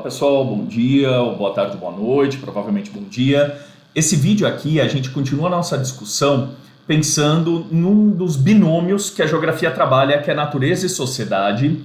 pessoal, bom dia, ou boa tarde, boa noite, provavelmente bom dia. Esse vídeo aqui a gente continua a nossa discussão pensando num dos binômios que a geografia trabalha, que é natureza e sociedade.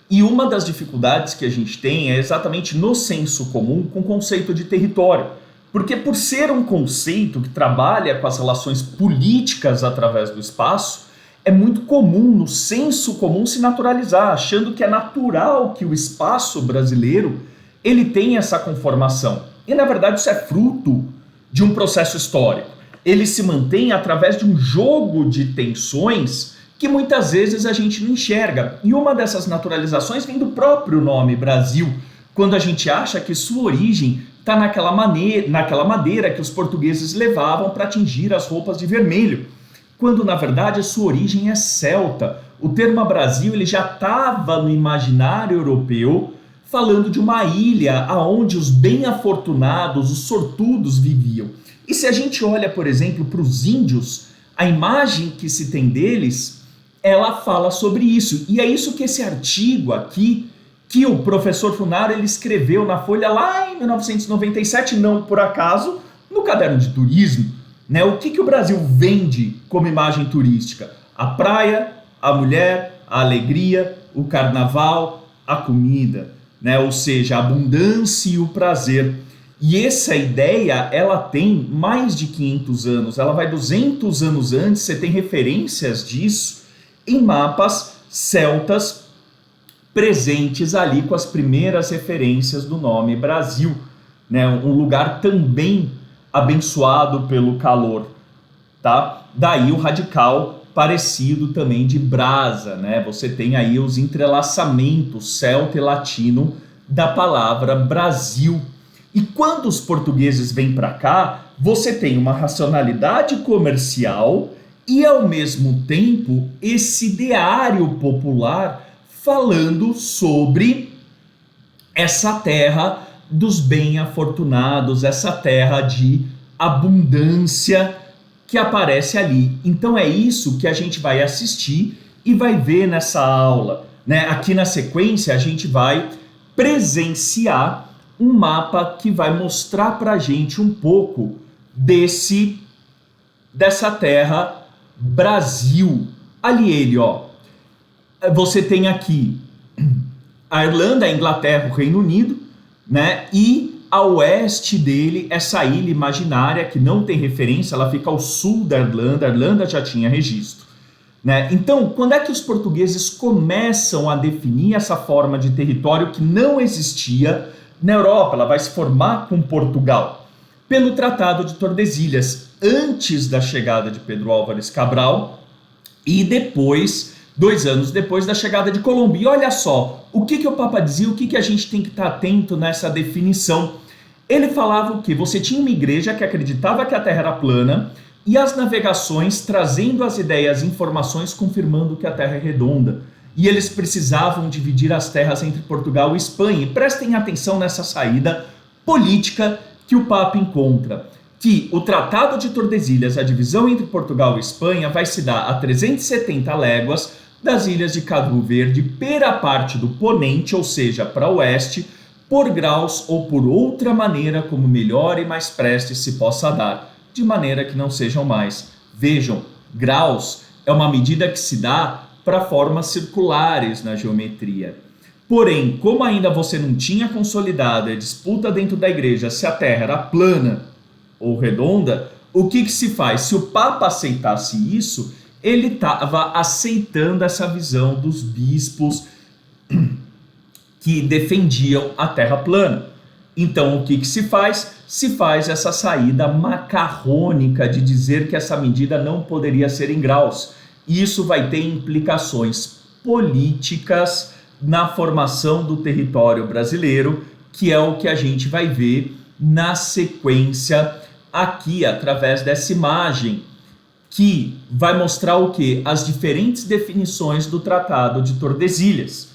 E uma das dificuldades que a gente tem é exatamente no senso comum com o conceito de território. Porque por ser um conceito que trabalha com as relações políticas através do espaço, é muito comum no senso comum se naturalizar, achando que é natural que o espaço brasileiro ele tenha essa conformação. E na verdade isso é fruto de um processo histórico. Ele se mantém através de um jogo de tensões que muitas vezes a gente não enxerga. E uma dessas naturalizações vem do próprio nome Brasil, quando a gente acha que sua origem está naquela madeira que os portugueses levavam para tingir as roupas de vermelho, quando na verdade a sua origem é celta. O termo Brasil ele já estava no imaginário europeu, falando de uma ilha onde os bem-afortunados, os sortudos viviam. E se a gente olha, por exemplo, para os índios, a imagem que se tem deles, ela fala sobre isso. E é isso que esse artigo aqui, que o professor Funaro ele escreveu na Folha lá em 1997, não por acaso, no caderno de turismo. O que o Brasil vende como imagem turística? A praia, a mulher, a alegria, o carnaval, a comida, ou seja, a abundância e o prazer. E essa ideia, ela tem mais de 500 anos, ela vai 200 anos antes, você tem referências disso em mapas celtas presentes ali com as primeiras referências do nome Brasil, um lugar também abençoado pelo calor, tá? Daí o radical parecido também de brasa, Você tem aí os entrelaçamentos celta e latino da palavra Brasil. E quando os portugueses vêm para cá, você tem uma racionalidade comercial e ao mesmo tempo esse ideário popular falando sobre essa terra dos bem-afortunados, essa terra de abundância que aparece ali. Então é isso que a gente vai assistir e vai ver nessa aula. Aqui na sequência a gente vai presenciar um mapa que vai mostrar para a gente um pouco dessa terra Brasil. Ali ele, você tem aqui a Irlanda, a Inglaterra, o Reino Unido, e a oeste dele, essa ilha imaginária que não tem referência, ela fica ao sul da Irlanda, a Irlanda já tinha registro. Então, quando é que os portugueses começam a definir essa forma de território que não existia na Europa? Ela vai se formar com Portugal, pelo Tratado de Tordesilhas, antes da chegada de Pedro Álvares Cabral e depois, 2 anos depois da chegada de Colombo. E olha só, o que o Papa dizia, o que a gente tem que estar atento nessa definição. Ele falava o quê? Você tinha uma igreja que acreditava que a Terra era plana e as navegações trazendo as ideias e informações confirmando que a Terra é redonda. E eles precisavam dividir as terras entre Portugal e Espanha. E prestem atenção nessa saída política que o Papa encontra, que o Tratado de Tordesilhas, a divisão entre Portugal e Espanha, vai se dar a 370 léguas das ilhas de Cabo Verde para a parte do ponente, ou seja, para o oeste, por graus ou por outra maneira como melhor e mais preste se possa dar, de maneira que não sejam mais. Vejam, graus é uma medida que se dá para formas circulares na geometria. Porém, como ainda você não tinha consolidado a disputa dentro da igreja se a terra era plana ou redonda, o que se faz? Se o Papa aceitasse isso, ele estava aceitando essa visão dos bispos que defendiam a terra plana. Então, o que se faz? Se faz essa saída macarrônica de dizer que essa medida não poderia ser em graus. Isso vai ter implicações políticas na formação do território brasileiro, que é o que a gente vai ver na sequência aqui, através dessa imagem, que vai mostrar o quê? As diferentes definições do Tratado de Tordesilhas.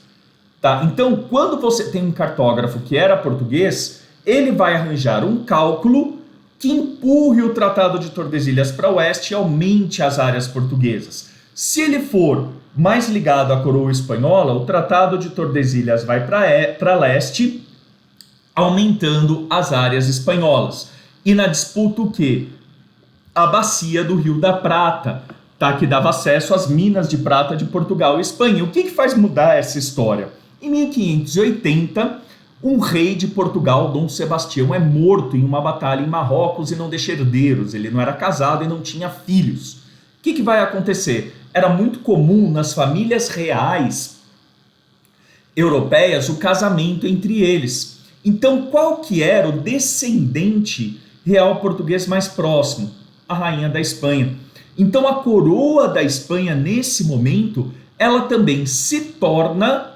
Tá? Então, quando você tem um cartógrafo que era português, ele vai arranjar um cálculo que empurre o Tratado de Tordesilhas para o oeste e aumente as áreas portuguesas. Se ele for mais ligado à coroa espanhola, o Tratado de Tordesilhas vai para leste aumentando as áreas espanholas. E na disputa o quê? A bacia do Rio da Prata, tá? Que dava acesso às minas de prata de Portugal e Espanha. O que faz mudar essa história? Em 1580, um rei de Portugal, Dom Sebastião, é morto em uma batalha em Marrocos e não deixa herdeiros. Ele não era casado e não tinha filhos. O que vai acontecer? Era muito comum nas famílias reais europeias o casamento entre eles. Então, qual que era o descendente real português mais próximo? A rainha da Espanha. Então, a coroa da Espanha, nesse momento, ela também se torna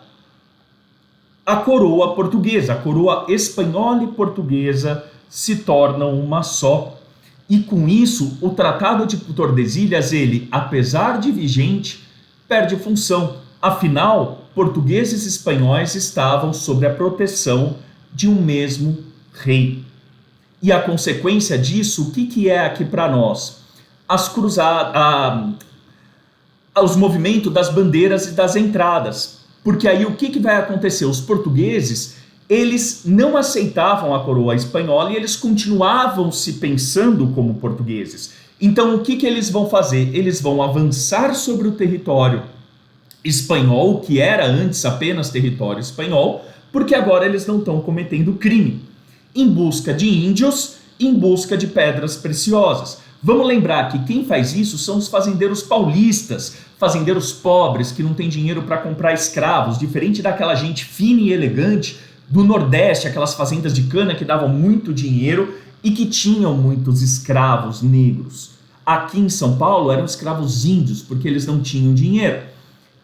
a coroa portuguesa. A coroa espanhola e portuguesa se tornam uma só. E com isso, o Tratado de Tordesilhas, ele, apesar de vigente, perde função. Afinal, portugueses e espanhóis estavam sob a proteção de um mesmo rei. E a consequência disso, o que é aqui para nós? As cruzadas, os movimentos das bandeiras e das entradas. Porque aí o que vai acontecer? Os portugueses, eles não aceitavam a coroa espanhola e eles continuavam se pensando como portugueses. Então o que eles vão fazer? Eles vão avançar sobre o território espanhol, que era antes apenas território espanhol, porque agora eles não estão cometendo crime, em busca de índios, em busca de pedras preciosas. Vamos lembrar que quem faz isso são os fazendeiros paulistas, fazendeiros pobres que não têm dinheiro para comprar escravos, diferente daquela gente fina e elegante do Nordeste, aquelas fazendas de cana que davam muito dinheiro e que tinham muitos escravos negros. Aqui em São Paulo eram escravos índios, porque eles não tinham dinheiro.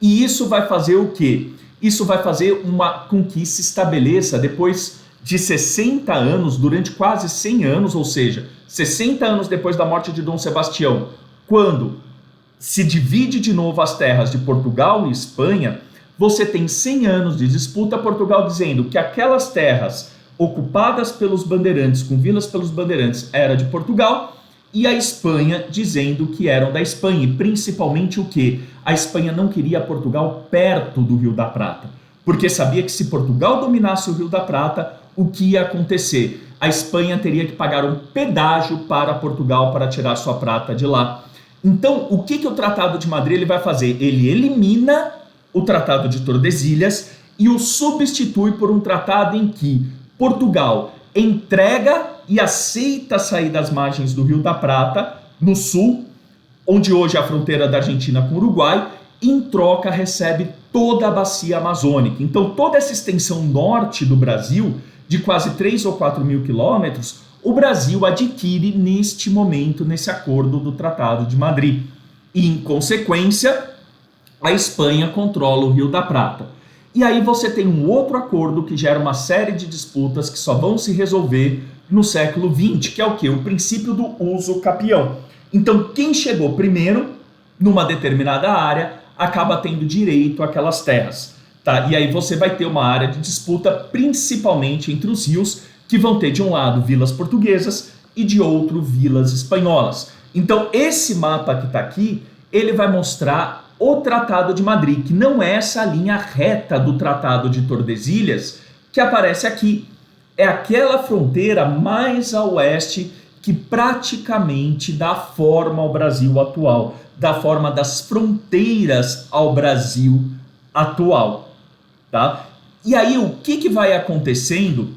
E isso vai fazer o quê? Isso vai fazer com que se estabeleça, depois de 60 anos, durante quase 100 anos, ou seja, 60 anos depois da morte de Dom Sebastião, quando se divide de novo as terras de Portugal e Espanha, você tem 100 anos de disputa, Portugal dizendo que aquelas terras ocupadas pelos bandeirantes, com vilas pelos bandeirantes, era de Portugal, e a Espanha dizendo que eram da Espanha, e principalmente o quê? A Espanha não queria Portugal perto do Rio da Prata, porque sabia que se Portugal dominasse o Rio da Prata, o que ia acontecer? A Espanha teria que pagar um pedágio para Portugal para tirar sua prata de lá. Então, o que o Tratado de Madrid ele vai fazer? Ele elimina o Tratado de Tordesilhas e o substitui por um tratado em que Portugal entrega e aceita sair das margens do Rio da Prata, no sul, onde hoje é a fronteira da Argentina com o Uruguai, e em troca recebe toda a bacia amazônica. Então, toda essa extensão norte do Brasil, de quase 3 ou 4 mil quilômetros, o Brasil adquire neste momento, nesse acordo do Tratado de Madrid. E, em consequência, a Espanha controla o Rio da Prata. E aí você tem um outro acordo que gera uma série de disputas que só vão se resolver no século XX, que é o quê? O princípio do uso capião. Então, quem chegou primeiro numa determinada área acaba tendo direito àquelas terras. Tá? E aí você vai ter uma área de disputa principalmente entre os rios, que vão ter de um lado vilas portuguesas e de outro vilas espanholas. Então esse mapa que está aqui, ele vai mostrar o Tratado de Madrid, que não é essa linha reta do Tratado de Tordesilhas que aparece aqui. É aquela fronteira mais a oeste que praticamente dá forma ao Brasil atual, dá forma das fronteiras ao Brasil atual. Tá? E aí o que vai acontecendo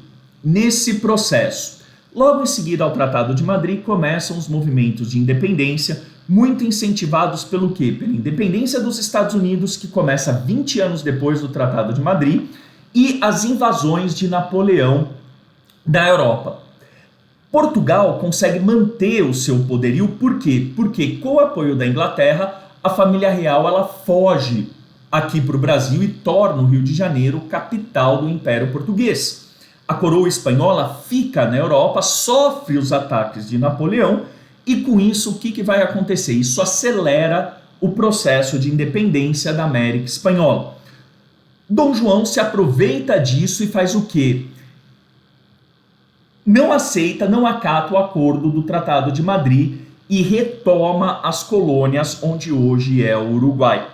nesse processo? Logo em seguida ao Tratado de Madrid começam os movimentos de independência, muito incentivados pelo quê? Pela independência dos Estados Unidos, que começa 20 anos depois do Tratado de Madrid, e as invasões de Napoleão da Europa. Portugal consegue manter o seu poderio, por quê? Porque com o apoio da Inglaterra, a família real ela foge aqui para o Brasil e torna o Rio de Janeiro capital do Império Português. A coroa espanhola fica na Europa, sofre os ataques de Napoleão e com isso o que vai acontecer? Isso acelera o processo de independência da América Espanhola. Dom João se aproveita disso e faz o quê? Não aceita, não acata o acordo do Tratado de Madrid e retoma as colônias onde hoje é o Uruguai.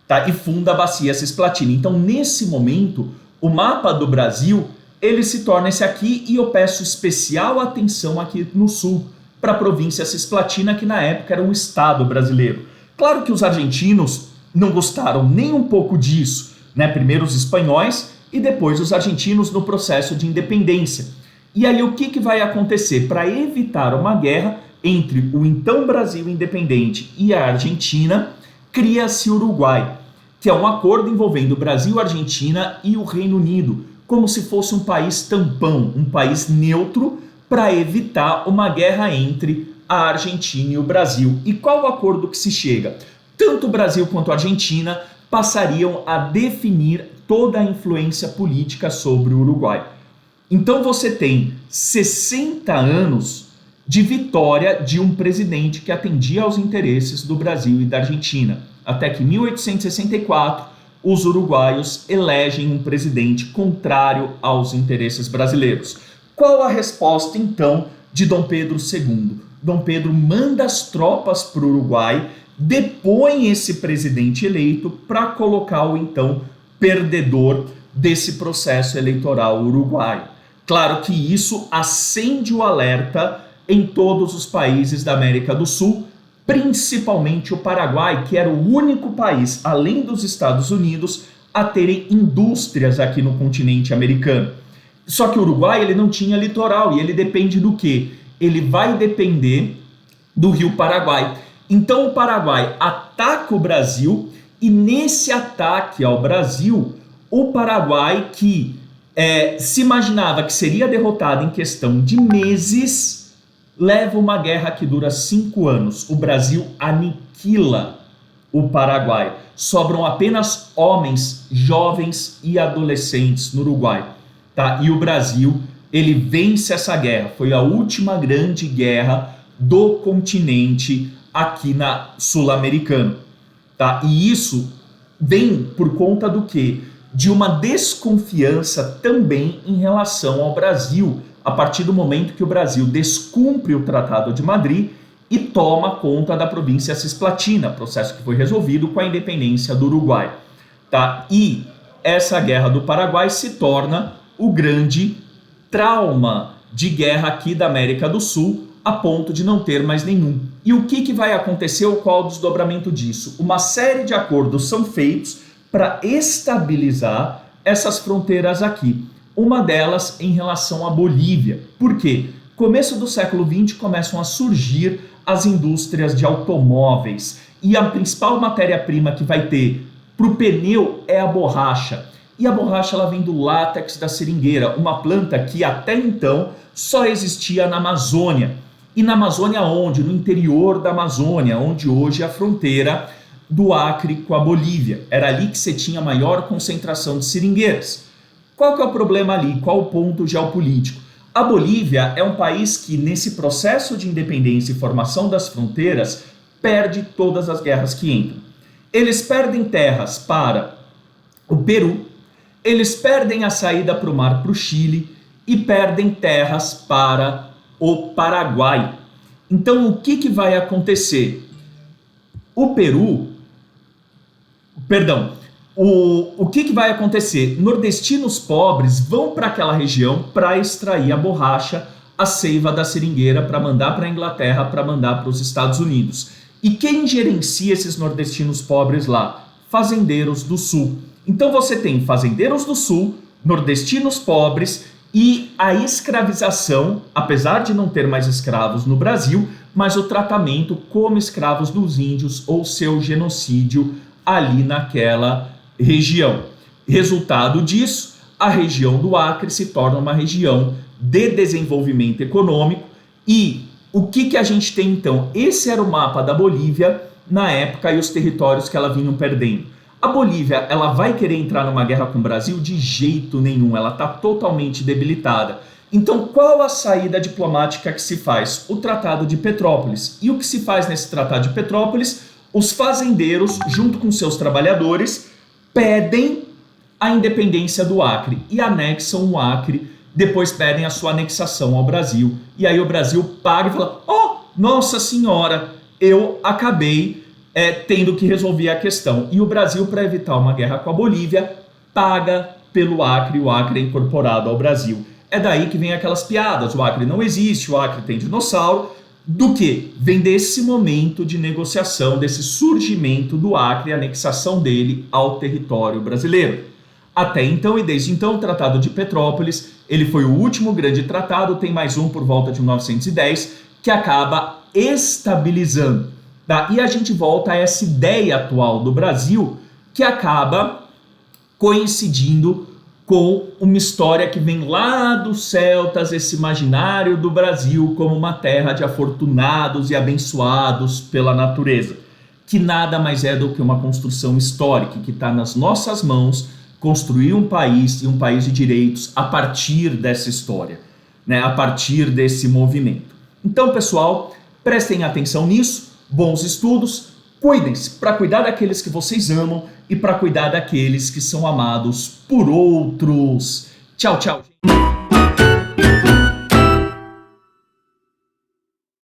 Tá? E funda a Bacia Cisplatina. Então, nesse momento, o mapa do Brasil ele se torna esse aqui, e eu peço especial atenção aqui no sul, para a província Cisplatina, que na época era um estado brasileiro. Claro que os argentinos não gostaram nem um pouco disso, né? Primeiro os espanhóis e depois os argentinos no processo de independência. E aí o que vai acontecer? Para evitar uma guerra entre o então Brasil independente e a Argentina, cria-se o Uruguai, que é um acordo envolvendo o Brasil, a Argentina e o Reino Unido, como se fosse um país tampão, um país neutro, para evitar uma guerra entre a Argentina e o Brasil. E qual o acordo que se chega? Tanto o Brasil quanto a Argentina passariam a definir toda a influência política sobre o Uruguai. Então você tem 60 anos de vitória de um presidente que atendia aos interesses do Brasil e da Argentina. Até que em 1864, os uruguaios elegem um presidente contrário aos interesses brasileiros. Qual a resposta, então, de Dom Pedro II? Dom Pedro manda as tropas para o Uruguai, depõe esse presidente eleito para colocar o então perdedor desse processo eleitoral uruguaio. Claro que isso acende o alerta em todos os países da América do Sul, principalmente o Paraguai, que era o único país, além dos Estados Unidos, a terem indústrias aqui no continente americano. Só que o Uruguai ele não tinha litoral e ele depende do quê? Ele vai depender do rio Paraguai. Então o Paraguai ataca o Brasil e nesse ataque ao Brasil, o Paraguai, que se imaginava que seria derrotado em questão de meses, leva uma guerra que dura 5 anos. O Brasil aniquila o Paraguai. Sobram apenas homens, jovens e adolescentes no Uruguai. Tá? E o Brasil, ele vence essa guerra. Foi a última grande guerra do continente aqui na sul-americano. Tá? E isso vem por conta do quê? De uma desconfiança também em relação ao Brasil, a partir do momento que o Brasil descumpre o Tratado de Madrid e toma conta da província Cisplatina, processo que foi resolvido com a independência do Uruguai. Tá? E essa guerra do Paraguai se torna o grande trauma de guerra aqui da América do Sul, a ponto de não ter mais nenhum. E o que vai acontecer? Qual o desdobramento disso? Uma série de acordos são feitos para estabilizar essas fronteiras aqui. Uma delas em relação à Bolívia. Por quê? Começo do século XX começam a surgir as indústrias de automóveis e a principal matéria-prima que vai ter para o pneu é a borracha. E a borracha ela vem do látex da seringueira, uma planta que até então só existia na Amazônia. E na Amazônia onde? No interior da Amazônia, onde hoje é a fronteira do Acre com a Bolívia. Era ali que você tinha a maior concentração de seringueiras. Qual que é o problema ali? Qual o ponto geopolítico? A Bolívia é um país que, nesse processo de independência e formação das fronteiras, perde todas as guerras que entram. Eles perdem terras para o Peru, eles perdem a saída para o mar para o Chile e perdem terras para o Paraguai. Então, o que vai acontecer? O que vai acontecer? Nordestinos pobres vão para aquela região para extrair a borracha, a seiva da seringueira, para mandar para a Inglaterra, para mandar para os Estados Unidos. E quem gerencia esses nordestinos pobres lá? Fazendeiros do Sul. Então você tem fazendeiros do Sul, nordestinos pobres e a escravização, apesar de não ter mais escravos no Brasil, mas o tratamento como escravos dos índios ou seu genocídio ali naquela região. Resultado disso, a região do Acre se torna uma região de desenvolvimento econômico. E o que a gente tem então? Esse era o mapa da Bolívia na época e os territórios que ela vinha perdendo. A Bolívia, ela vai querer entrar numa guerra com o Brasil? De jeito nenhum, ela está totalmente debilitada. Então, qual a saída diplomática que se faz? O Tratado de Petrópolis. E o que se faz nesse Tratado de Petrópolis? Os fazendeiros, junto com seus trabalhadores, pedem a independência do Acre e anexam o Acre, depois pedem a sua anexação ao Brasil. E aí o Brasil paga e fala, nossa senhora, eu acabei tendo que resolver a questão. E o Brasil, para evitar uma guerra com a Bolívia, paga pelo Acre, o Acre é incorporado ao Brasil. É daí que vem aquelas piadas, o Acre não existe, o Acre tem dinossauro. Do que? Vem desse momento de negociação, desse surgimento do Acre e anexação dele ao território brasileiro. Até então e desde então, o Tratado de Petrópolis, ele foi o último grande tratado, tem mais um por volta de 1910, que acaba estabilizando. Tá? E a gente volta a essa ideia atual do Brasil, que acaba coincidindo com uma história que vem lá dos celtas, esse imaginário do Brasil como uma terra de afortunados e abençoados pela natureza, que nada mais é do que uma construção histórica, que está nas nossas mãos construir um país e um país de direitos a partir dessa história, né? A partir desse movimento. Então, pessoal, prestem atenção nisso, bons estudos, cuidem-se para cuidar daqueles que vocês amam e para cuidar daqueles que são amados por outros. Tchau, tchau.